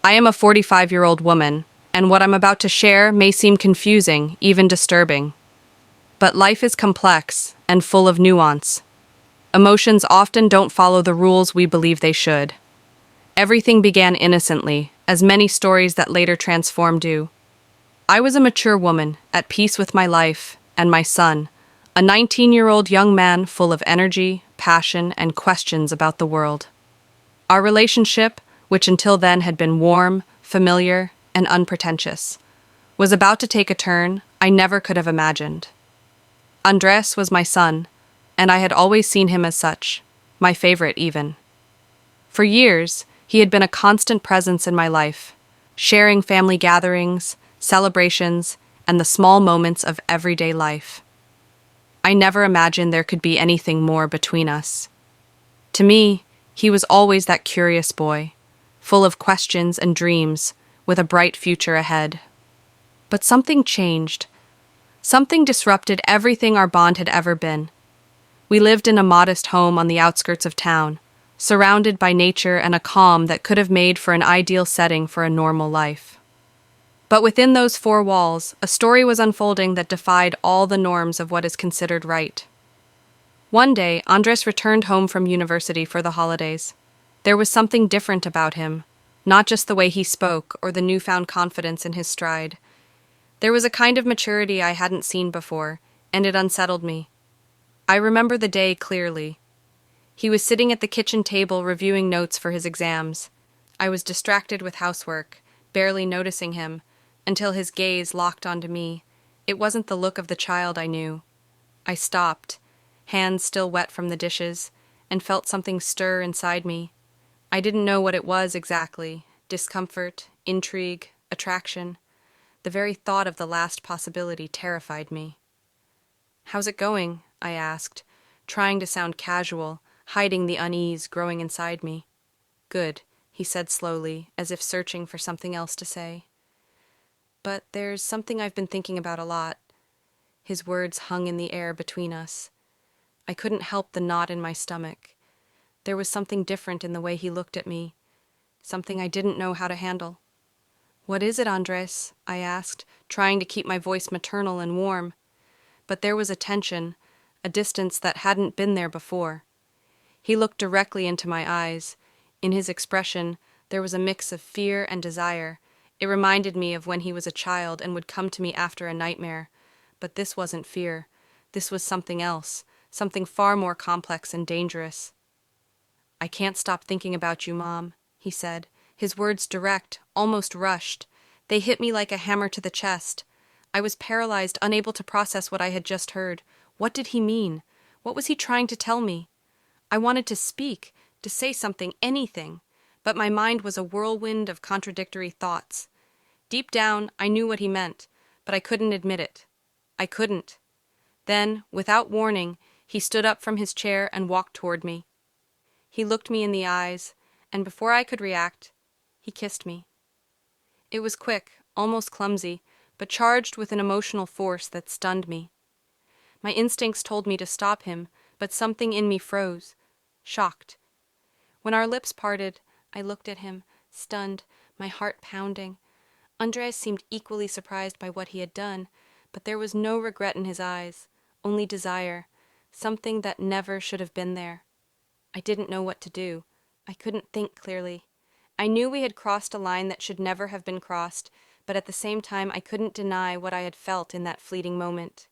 I am a 45-year-old woman, and what I'm about to share may seem confusing, even disturbing. But life is complex and full of nuance. Emotions often don't follow the rules we believe they should. Everything began innocently, as many stories that later transform do. I was a mature woman, at peace with my life and my son, a 19-year-old young man full of energy, passion, and questions about the world. Our relationship, which until then had been warm, familiar, and unpretentious, was about to take a turn I never could have imagined. Andres was my son, and I had always seen him as such, my favorite even. For years, he had been a constant presence in my life, sharing family gatherings, celebrations, and the small moments of everyday life. I never imagined there could be anything more between us. To me, he was always that curious boy, full of questions and dreams, with a bright future ahead. But something changed. Something disrupted everything our bond had ever been. We lived in a modest home on the outskirts of town, surrounded by nature and a calm that could have made for an ideal setting for a normal life. But within those four walls, a story was unfolding that defied all the norms of what is considered right. One day, Andres returned home from university for the holidays. There was something different about him, not just the way he spoke or the newfound confidence in his stride. There was a kind of maturity I hadn't seen before, and it unsettled me. I remember the day clearly. He was sitting at the kitchen table reviewing notes for his exams. I was distracted with housework, barely noticing him, until his gaze locked onto me. It wasn't the look of the child I knew. I stopped, hands still wet from the dishes, and felt something stir inside me. I didn't know what it was exactly: discomfort, intrigue, attraction. The very thought of the last possibility terrified me. "How's it going?" I asked, trying to sound casual, hiding the unease growing inside me. "Good," he said slowly, as if searching for something else to say. "But there's something I've been thinking about a lot." His words hung in the air between us. I couldn't help the knot in my stomach. There was something different in the way he looked at me, something I didn't know how to handle. "What is it, Andres?" I asked, trying to keep my voice maternal and warm. But there was a tension, a distance that hadn't been there before. He looked directly into my eyes. In his expression, there was a mix of fear and desire. It reminded me of when he was a child and would come to me after a nightmare. But this wasn't fear. This was something else, something far more complex and dangerous. "I can't stop thinking about you, Mom," he said, his words direct, almost rushed. They hit me like a hammer to the chest. I was paralyzed, unable to process what I had just heard. What did he mean? What was he trying to tell me? I wanted to speak, to say something, anything, but my mind was a whirlwind of contradictory thoughts. Deep down, I knew what he meant, but I couldn't admit it. I couldn't. Then, without warning, he stood up from his chair and walked toward me. He looked me in the eyes, and before I could react, he kissed me. It was quick, almost clumsy, but charged with an emotional force that stunned me. My instincts told me to stop him, but something in me froze, shocked. When our lips parted, I looked at him, stunned, my heart pounding. Andres seemed equally surprised by what he had done, but there was no regret in his eyes, only desire, something that never should have been there. I didn't know what to do. I couldn't think clearly. I knew we had crossed a line that should never have been crossed, but at the same time I couldn't deny what I had felt in that fleeting moment.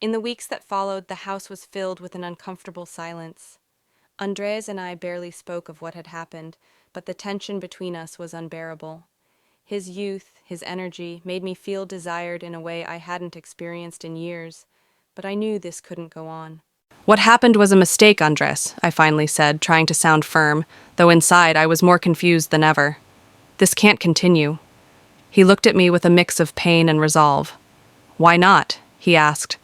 In the weeks that followed, the house was filled with an uncomfortable silence. Andres and I barely spoke of what had happened, but the tension between us was unbearable. His youth, his energy, made me feel desired in a way I hadn't experienced in years, but I knew this couldn't go on. "What happened was a mistake, Andres," I finally said, trying to sound firm, though inside I was more confused than ever. "This can't continue." He looked at me with a mix of pain and resolve. "Why not?" he asked.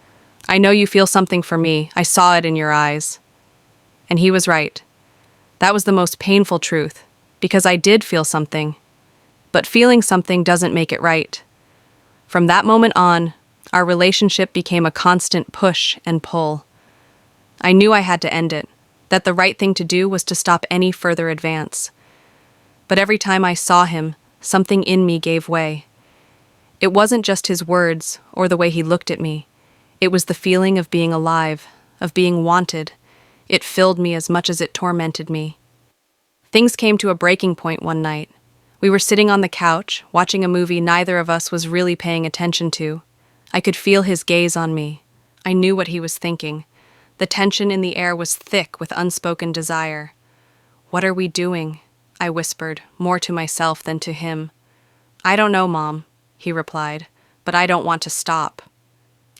"I know you feel something for me. I saw it in your eyes." And he was right. That was the most painful truth, because I did feel something. But feeling something doesn't make it right. From that moment on, our relationship became a constant push and pull. I knew I had to end it, that the right thing to do was to stop any further advance. But every time I saw him, something in me gave way. It wasn't just his words or the way he looked at me. It was the feeling of being alive, of being wanted. It filled me as much as it tormented me. Things came to a breaking point one night. We were sitting on the couch, watching a movie neither of us was really paying attention to. I could feel his gaze on me. I knew what he was thinking. The tension in the air was thick with unspoken desire. "What are we doing?" I whispered, more to myself than to him. "I don't know, Mom," he replied, "but I don't want to stop."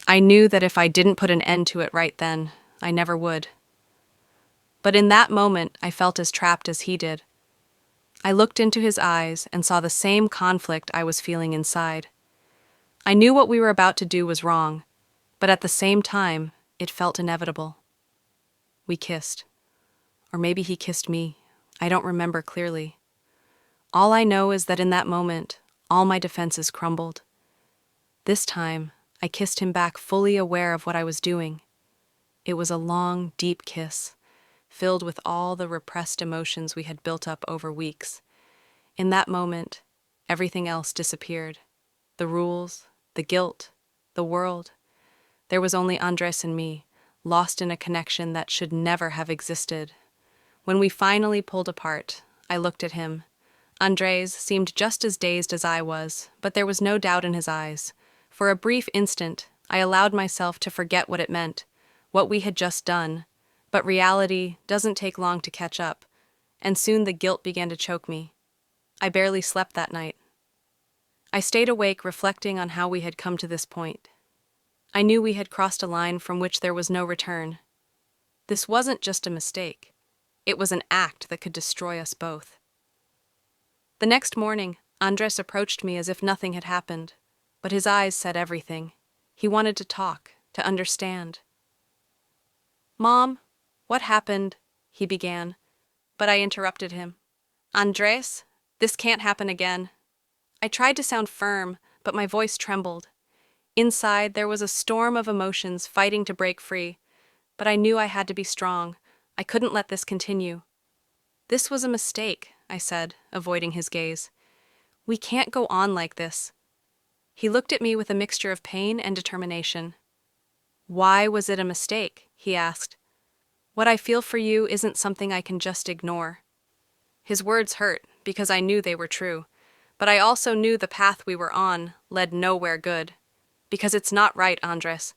I knew that if I didn't put an end to it right then, I never would. But in that moment, I felt as trapped as he did. I looked into his eyes and saw the same conflict I was feeling inside. I knew what we were about to do was wrong, but at the same time, it felt inevitable. We kissed. Or maybe he kissed me. I don't remember clearly. All I know is that in that moment, all my defenses crumbled. This time, I kissed him back fully aware of what I was doing. It was a long, deep kiss, filled with all the repressed emotions we had built up over weeks. In that moment, everything else disappeared. The rules, the guilt, the world. There was only Andres and me, lost in a connection that should never have existed. When we finally pulled apart, I looked at him. Andres seemed just as dazed as I was, but there was no doubt in his eyes. For a brief instant, I allowed myself to forget what it meant, what we had just done. But reality doesn't take long to catch up, and soon the guilt began to choke me. I barely slept that night. I stayed awake reflecting on how we had come to this point. I knew we had crossed a line from which there was no return. This wasn't just a mistake. It was an act that could destroy us both. The next morning, Andres approached me as if nothing had happened, but his eyes said everything. He wanted to talk, to understand. "Mom, what happened?" he began, but I interrupted him. "Andres, this can't happen again." I tried to sound firm, but my voice trembled. Inside, there was a storm of emotions fighting to break free, but I knew I had to be strong. I couldn't let this continue. "This was a mistake," I said, avoiding his gaze. "We can't go on like this." He looked at me with a mixture of pain and determination. "Why was it a mistake?" he asked. "What I feel for you isn't something I can just ignore." His words hurt because I knew they were true, but I also knew the path we were on led nowhere good. Because it's not right, Andres.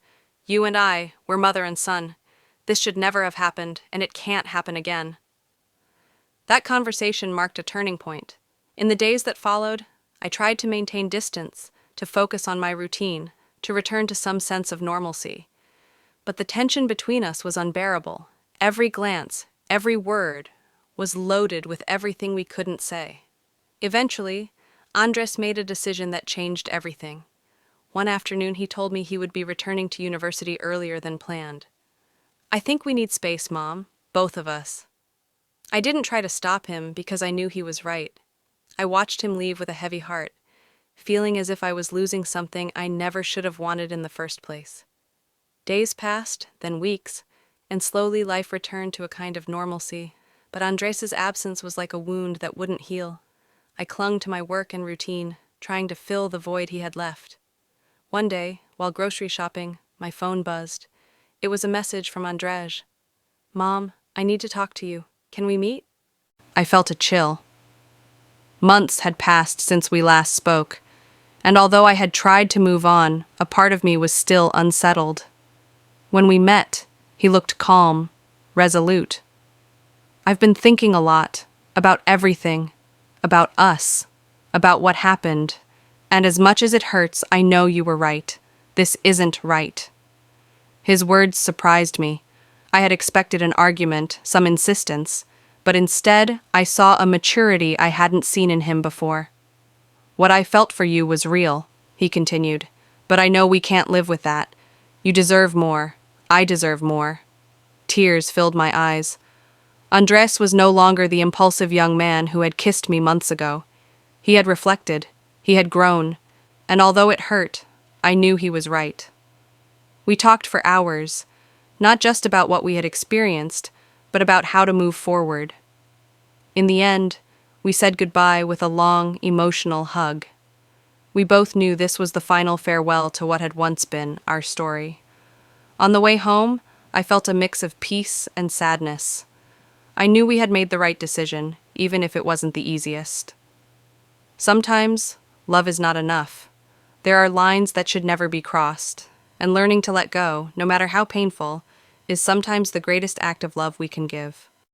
You and I, we're mother and son. This should never have happened, and it can't happen again. That conversation marked a turning point. In the days that followed, I tried to maintain distance, to focus on my routine, to return to some sense of normalcy. But the tension between us was unbearable. Every glance, every word, was loaded with everything we couldn't say. Eventually, Andres made a decision that changed everything. One afternoon, he told me he would be returning to university earlier than planned. "I think we need space, Mom, both of us." I didn't try to stop him because I knew he was right. I watched him leave with a heavy heart, feeling as if I was losing something I never should have wanted in the first place. Days passed, then weeks, and slowly life returned to a kind of normalcy, but Andres's absence was like a wound that wouldn't heal. I clung to my work and routine, trying to fill the void he had left. One day, while grocery shopping, my phone buzzed. It was a message from Andres. "Mom, I need to talk to you. Can we meet?" I felt a chill. Months had passed since we last spoke, and although I had tried to move on, a part of me was still unsettled. When we met, he looked calm, resolute. "I've been thinking a lot, about everything, about us, about what happened, and as much as it hurts, I know you were right. This isn't right." His words surprised me. I had expected an argument, some insistence, but instead I saw a maturity I hadn't seen in him before. "What I felt for you was real," he continued, "but I know we can't live with that. You deserve more. I deserve more." Tears filled my eyes. Andres was no longer the impulsive young man who had kissed me months ago. He had reflected, he had grown, and although it hurt, I knew he was right. We talked for hours, not just about what we had experienced, but about how to move forward. In the end, We said goodbye with a long, emotional hug. We both knew this was the final farewell to what had once been our story. On the way home, I felt a mix of peace and sadness. I knew we had made the right decision, even if it wasn't the easiest. Sometimes, love is not enough. There are lines that should never be crossed, and learning to let go, no matter how painful, is sometimes the greatest act of love we can give.